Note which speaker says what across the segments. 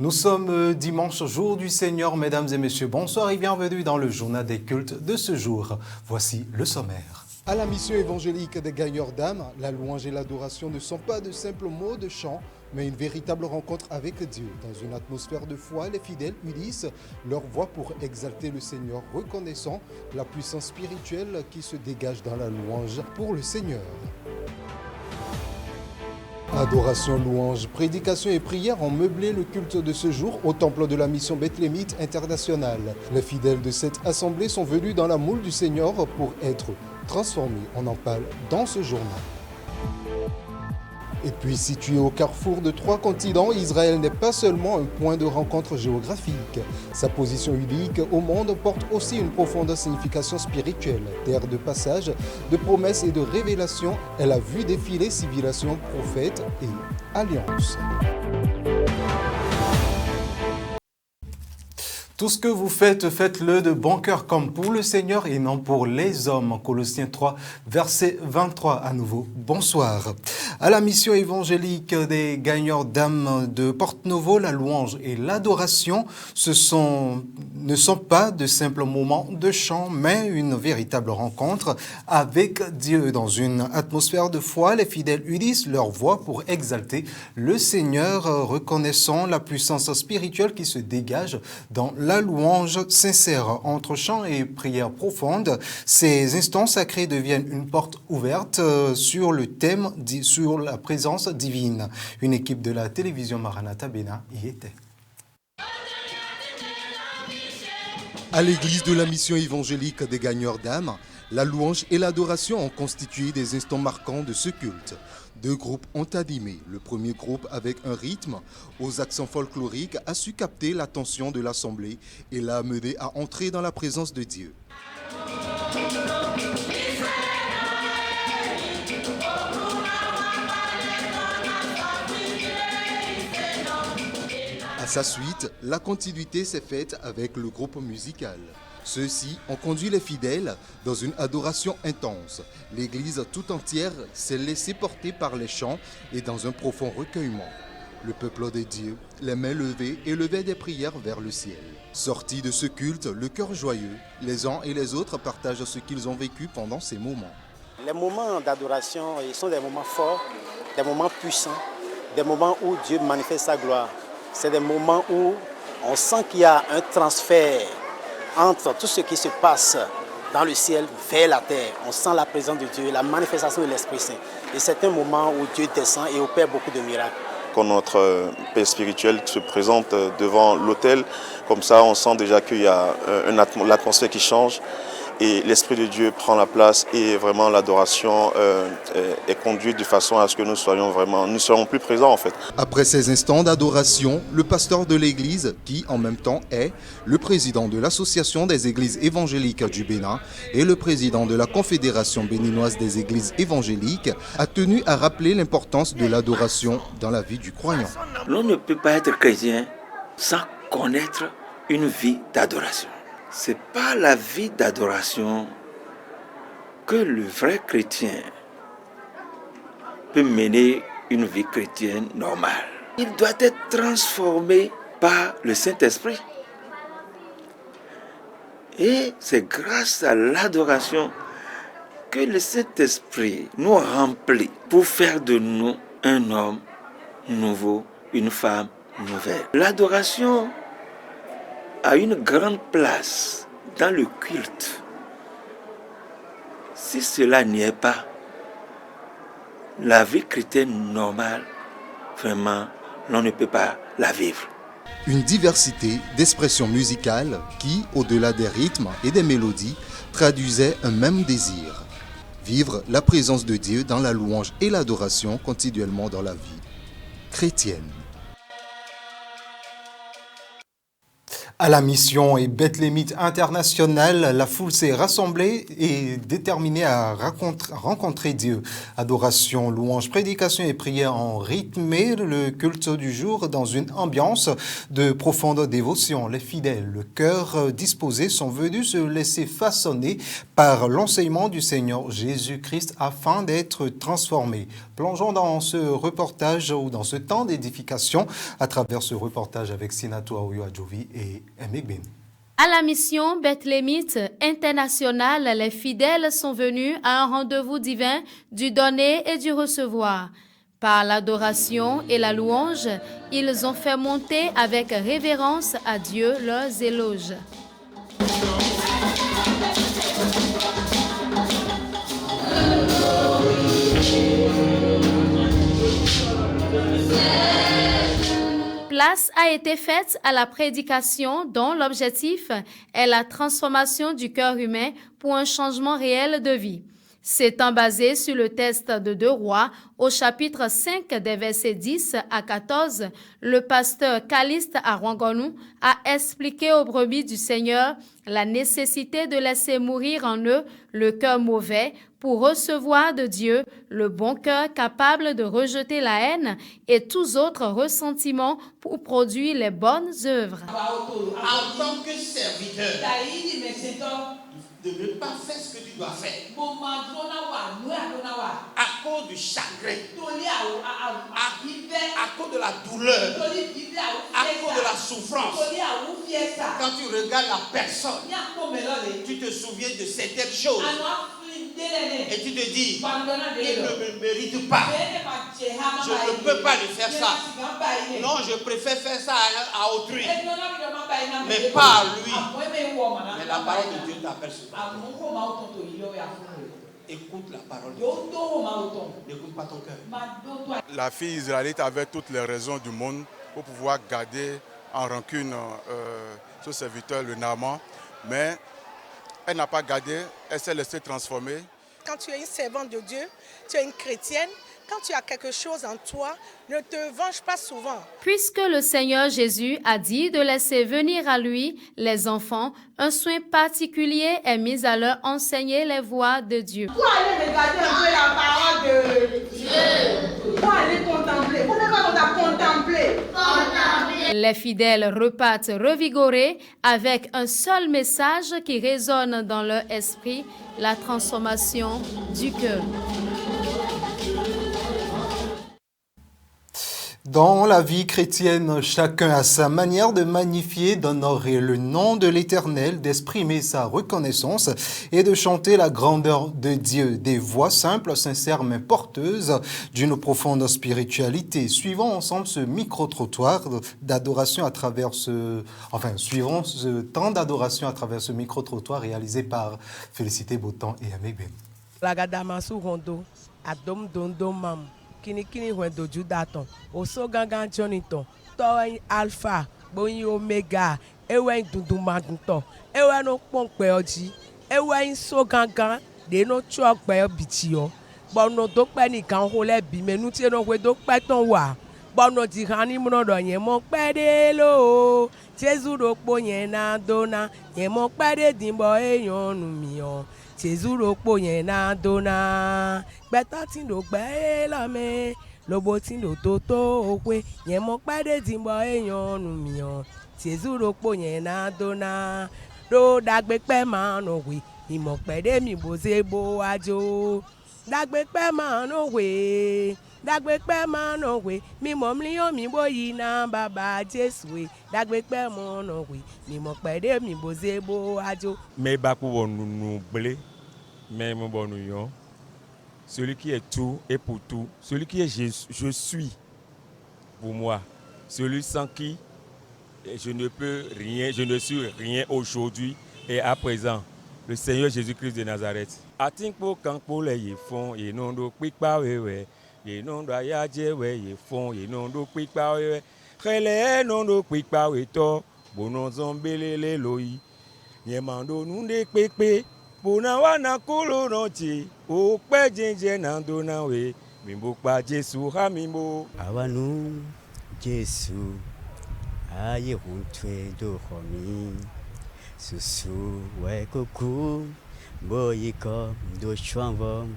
Speaker 1: Nous sommes dimanche, jour du Seigneur, mesdames et messieurs. Bonsoir et bienvenue dans le journal des cultes de ce jour. Voici le sommaire.
Speaker 2: À la mission évangélique des gagneurs d'âme, la louange et l'adoration ne sont pas de simples mots de chant, mais une véritable rencontre avec Dieu. Dans une atmosphère de foi, les fidèles unissent leur voix pour exalter le Seigneur, reconnaissant la puissance spirituelle qui se dégage dans la louange pour le Seigneur. Adoration, louange, prédication et prière ont meublé le culte de ce jour au temple de la mission Bethlémite internationale. Les fidèles de cette assemblée sont venus dans la moule du Seigneur pour être transformés. On en parle dans ce journal. Et puis, situé au carrefour de 3 continents, Israël n'est pas seulement un point de rencontre géographique. Sa position unique au monde porte aussi une profonde signification spirituelle. Terre de passage, de promesses et de révélations, elle a vu défiler civilisations, prophètes et alliances.
Speaker 1: Tout ce que vous faites, faites-le de bon cœur comme pour le Seigneur et non pour les hommes. Colossiens 3, verset 23. À nouveau, bonsoir. À la mission évangélique des gagneurs d'âme de Porte-Novo, la louange et l'adoration ne sont pas de simples moments de chant, mais une véritable rencontre avec Dieu. Dans une atmosphère de foi, les fidèles unissent leur voix pour exalter le Seigneur, reconnaissant la puissance spirituelle qui se dégage dans la louange sincère. Entre chant et prière profonde, ces instants sacrés deviennent une porte ouverte sur le thème, sur la présence divine. Une équipe de la télévision Maranatha Bénin y était.
Speaker 2: À l'église de la mission évangélique des gagneurs d'âme, la louange et l'adoration ont constitué des instants marquants de ce culte. 2 groupes ont animé. Le premier groupe, avec un rythme aux accents folkloriques, a su capter l'attention de l'assemblée et l'a amené à entrer dans la présence de Dieu. À sa suite, la continuité s'est faite avec le groupe musical. Ceux-ci ont conduit les fidèles dans une adoration intense. L'église tout entière s'est laissée porter par les chants et dans un profond recueillement. Le peuple de Dieu, les mains levées, élevait des prières vers le ciel. Sortis de ce culte, le cœur joyeux, les uns et les autres partagent ce qu'ils ont vécu pendant ces moments.
Speaker 3: Les moments d'adoration sont des moments forts, des moments puissants, des moments où Dieu manifeste sa gloire. C'est des moments où on sent qu'il y a un transfert entre tout ce qui se passe dans le ciel vers la terre. On sent la présence de Dieu, la manifestation de l'Esprit Saint. Et c'est un moment où Dieu descend et opère beaucoup de miracles.
Speaker 4: Quand notre Père spirituel se présente devant l'autel, comme ça on sent déjà qu'il y a l'atmosphère qui change et l'Esprit de Dieu prend la place et vraiment l'adoration est conduite de façon à ce que nous serons plus présents en fait.
Speaker 2: Après ces instants d'adoration, le pasteur de l'église, qui en même temps est le président de l'Association des églises évangéliques du Bénin et le président de la Confédération béninoise des églises évangéliques, a tenu à rappeler l'importance de l'adoration dans la vie du croyant.
Speaker 5: L'on ne peut pas être chrétien sans connaître une vie d'adoration. Ce n'est pas la vie d'adoration que le vrai chrétien peut mener une vie chrétienne normale. Il doit être transformé par le Saint-Esprit. Et c'est grâce à l'adoration que le Saint-Esprit nous remplit pour faire de nous un homme nouveau, une femme nouvelle. L'adoration a une grande place dans le culte. Si cela n'y est pas, la vie chrétienne normale, vraiment, l'on ne peut pas la vivre.
Speaker 2: Une diversité d'expressions musicales qui, au-delà des rythmes et des mélodies, traduisait un même désir. Vivre la présence de Dieu dans la louange et l'adoration continuellement dans la vie chrétienne.
Speaker 1: À la mission et Bethléemite internationale, la foule s'est rassemblée et déterminée à rencontrer Dieu. Adoration, louange, prédication et prière ont rythmé le culte du jour dans une ambiance de profonde dévotion. Les fidèles, le cœur disposé, sont venus se laisser façonner par l'enseignement du Seigneur Jésus-Christ afin d'être transformés. Plongeons dans ce reportage ou dans ce temps d'édification à travers ce reportage avec Sinatou Aouyo Adjovi et
Speaker 6: à la mission Bethléemite internationale, les fidèles sont venus à un rendez-vous divin du donner et du recevoir. Par l'adoration et la louange, ils ont fait monter avec révérence à Dieu leurs éloges. Place a été faite à la prédication dont l'objectif est la transformation du cœur humain pour un changement réel de vie. S'étant basé sur le texte de 2 Rois, au chapitre 5 des versets 10 à 14, le pasteur Caliste Arwangonou a expliqué aux brebis du Seigneur la nécessité de laisser mourir en eux le cœur mauvais pour recevoir de Dieu le bon cœur capable de rejeter la haine et tous autres ressentiments pour produire les bonnes œuvres.
Speaker 7: En tant que serviteur, de ne pas faire ce que tu dois faire à cause du chagrin, à cause de la douleur, à cause de la souffrance. Quand tu regardes la personne, tu te souviens de certaines choses et tu te dis, il ne me mérite pas, je ne peux pas lui faire ça. Non, je préfère faire ça à autrui, mais pas à lui. Mais la parole de Dieu t'appelle ce matin. Écoute la parole de Dieu. N'écoute pas ton cœur.
Speaker 8: La fille israélite avait toutes les raisons du monde pour pouvoir garder en rancune ce serviteur, le Naaman, mais elle n'a pas gardé, elle s'est laissée transformer.
Speaker 9: Quand tu es une servante de Dieu, tu es une chrétienne, quand tu as quelque chose en toi, ne te venge pas souvent.
Speaker 6: Puisque le Seigneur Jésus a dit de laisser venir à lui les enfants, un soin particulier est mis à leur enseigner les voies de Dieu.
Speaker 9: Pour aller regarder un peu la parole de Dieu, pour aller contempler, pour ne pas contempler.
Speaker 6: Les fidèles repartent revigorés avec un seul message qui résonne dans leur esprit, la transformation du cœur.
Speaker 1: Dans la vie chrétienne, chacun a sa manière de magnifier, d'honorer le nom de l'Éternel, d'exprimer sa reconnaissance et de chanter la grandeur de Dieu. Des voix simples, sincères, mais porteuses d'une profonde spiritualité. Suivons ensemble ce micro-trottoir d'adoration à travers suivons ce temps d'adoration à travers ce micro-trottoir réalisé par Félicité Botan et Aimé Ben.
Speaker 10: Lagadamasu Rondo, Adom Dondo Mam. Kini wendo judaton oso gangan joniton towen alpha boyin omega ewen dundumadunto ewen no ponpe oji ewen so gangan de no chokpe bitio bono do pe nikan ho le bi menu ti no we do pe ton wa bono di kan ni mo do yen mo pe de lo Jesu ro po yen na dona yen mo pe de dimbo eyan nu mi o Jésus ropo yen na dona gbeta tin do gbe la me lobo tin do toto okwe yen mo pade dimbo eyan nu mi o Jésus ropo yen na dona do dagbe pe ma no we mi mo pede mi boze bo ajo dagbe pe ma no we dagbe pe ma no we mi mo mlion mi boyi na baba Jesu we dagbe pe mo no we mi mo pede mi boze bo ajo
Speaker 11: me ba ku wonu ble mais mon bon union, celui qui est tout et pour tout, celui qui est je suis pour moi, celui sans qui je ne peux rien, je ne suis rien aujourd'hui et à présent, le Seigneur Jésus-Christ de Nazareth. Atinpo kanpo le yefon, yenondo pikpa wewe, yenondo ayaje we yefon, yenondo pikpa wewe, khele nondo pikpa weto, bonon zombelele loi, yemando nunde pepe. Bona wana kolo noche o pe jenje na dona we mimbo pa Jesu ha mimbo
Speaker 12: awanu Jesu Aïe, routoué de Romi, Soussou, ouais, coucou, boy, comme de chanvom,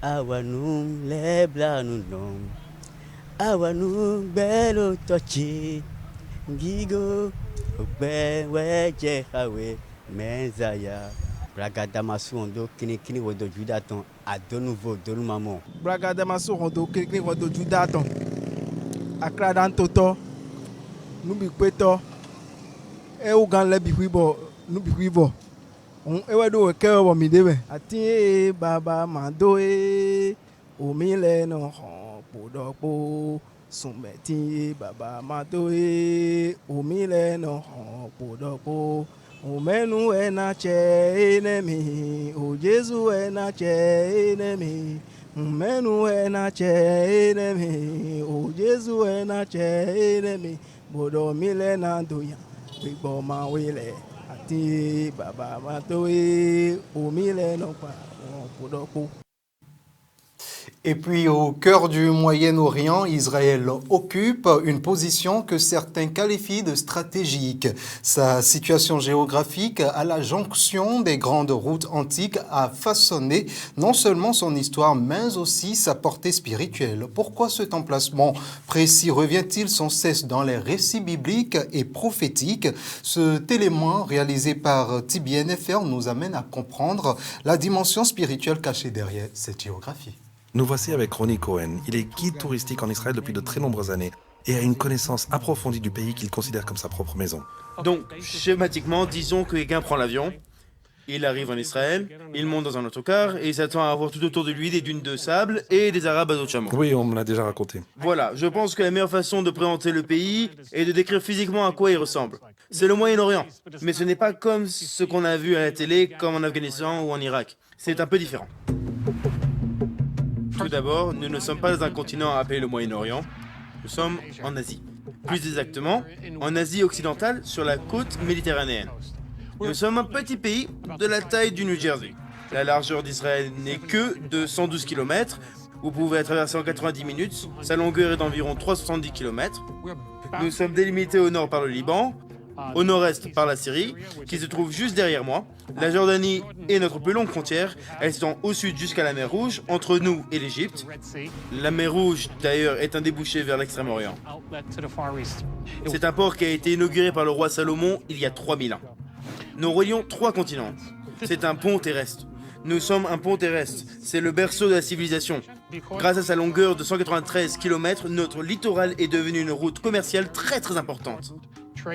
Speaker 12: Awanou, les blancs, non, Awanou, belle tochi, Gigo, ouais, Jehawe, Menzaya, Bragadamasu, Ondo, Kini, Wodo, Judaton, à de nouveau, de nous, maman.
Speaker 13: Bragadamasu, Ondo, Kini, Wodo, Judaton, à Cladan Toto. Nous bikweto e ugan le bikwibo nous bikwibo on e wedo ke o mi debe ati baba mando e o mi le no ho podopo sumeti baba mando e o mi le no ho podopo o menu e na che enemi o Jesu e na che enemi o menu e na che enemi o Jesu e na che enemi Bodo mile na doya, bigbo ma wile, ati baba ma doye, o mile no pa, bodo po.
Speaker 1: Et puis au cœur du Moyen-Orient, Israël occupe une position que certains qualifient de stratégique. Sa situation géographique à la jonction des grandes routes antiques a façonné non seulement son histoire, mais aussi sa portée spirituelle. Pourquoi cet emplacement précis revient-il sans cesse dans les récits bibliques et prophétiques? Cet élément réalisé par TBNFR nous amène à comprendre la dimension spirituelle cachée derrière cette géographie.
Speaker 14: Nous voici avec Ronnie Cohen. Il est guide touristique en Israël depuis de très nombreuses années et a une connaissance approfondie du pays qu'il considère comme sa propre maison.
Speaker 15: Donc, schématiquement, disons que quelqu'un prend l'avion, il arrive en Israël, il monte dans un autocar et il s'attend à avoir tout autour de lui des dunes de sable et des Arabes à dos de chameau.
Speaker 14: Oui, on me l'a déjà raconté.
Speaker 15: Voilà, je pense que la meilleure façon de présenter le pays est de décrire physiquement à quoi il ressemble. C'est le Moyen-Orient, mais ce n'est pas comme ce qu'on a vu à la télé, comme en Afghanistan ou en Irak. C'est un peu différent. Tout d'abord, nous ne sommes pas dans un continent appelé le Moyen-Orient, nous sommes en Asie. Plus exactement, en Asie occidentale, sur la côte méditerranéenne. Nous sommes un petit pays de la taille du New Jersey. La largeur d'Israël n'est que de 112 km, vous pouvez la traverser en 90 minutes, sa longueur est d'environ 370 km. Nous sommes délimités au nord par le Liban, au nord-est par la Syrie, qui se trouve juste derrière moi. La Jordanie est notre plus longue frontière, elle s'étend au sud jusqu'à la mer Rouge, entre nous et l'Égypte. La mer Rouge, d'ailleurs, est un débouché vers l'Extrême-Orient. C'est un port qui a été inauguré par le roi Salomon il y a 3000 ans. Nous relions 3 continents. C'est un pont terrestre. Nous sommes un pont terrestre, c'est le berceau de la civilisation. Grâce à sa longueur de 193 km, notre littoral est devenu une route commerciale très importante.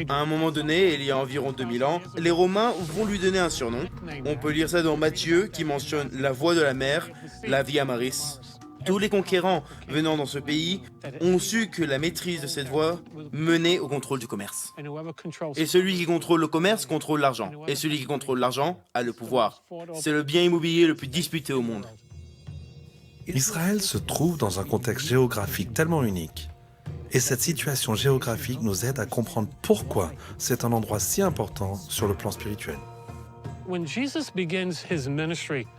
Speaker 15: À un moment donné, il y a environ 2000 ans, les Romains vont lui donner un surnom. On peut lire ça dans Matthieu qui mentionne la voie de la mer, la Via Maris. Tous les conquérants venant dans ce pays ont su que la maîtrise de cette voie menait au contrôle du commerce. Et celui qui contrôle le commerce contrôle l'argent. Et celui qui contrôle l'argent a le pouvoir. C'est le bien immobilier le plus disputé au monde.
Speaker 14: Israël se trouve dans un contexte géographique tellement unique. Et cette situation géographique nous aide à comprendre pourquoi c'est un endroit si important sur le plan spirituel.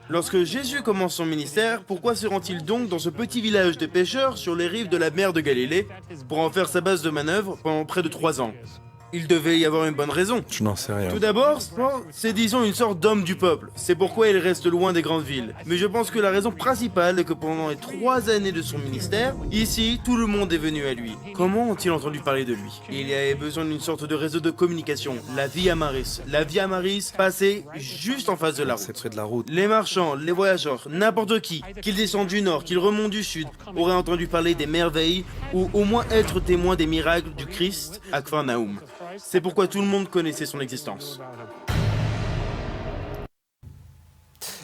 Speaker 15: Lorsque Jésus commence son ministère, pourquoi se rend-il donc dans ce petit village de pêcheurs sur les rives de la mer de Galilée pour en faire sa base de manœuvre pendant près de 3 ans? Il devait y avoir une bonne raison.
Speaker 14: Je n'en sais rien.
Speaker 15: Tout d'abord, c'est disons une sorte d'homme du peuple. C'est pourquoi il reste loin des grandes villes. Mais je pense que la raison principale est que pendant les 3 années de son ministère, ici, tout le monde est venu à lui. Comment ont-ils entendu parler de lui? Il y avait besoin d'une sorte de réseau de communication, la Via Maris. La Via Maris passait juste en face de la route.
Speaker 14: C'est près de la route.
Speaker 15: Les marchands, les voyageurs, n'importe qui, qu'ils descendent du nord, qu'ils remontent du sud, aurait entendu parler des merveilles ou au moins être témoin des miracles du Christ à Capharnaüm. C'est pourquoi tout le monde connaissait son existence.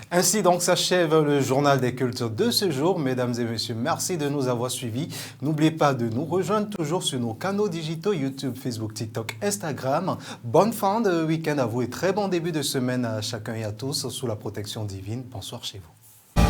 Speaker 1: Ainsi donc s'achève le journal des cultures de ce jour. Mesdames et messieurs, merci de nous avoir suivis. N'oubliez pas de nous rejoindre toujours sur nos canaux digitaux YouTube, Facebook, TikTok, Instagram. Bonne fin de week-end à vous et très bon début de semaine à chacun et à tous sous la protection divine. Bonsoir chez vous.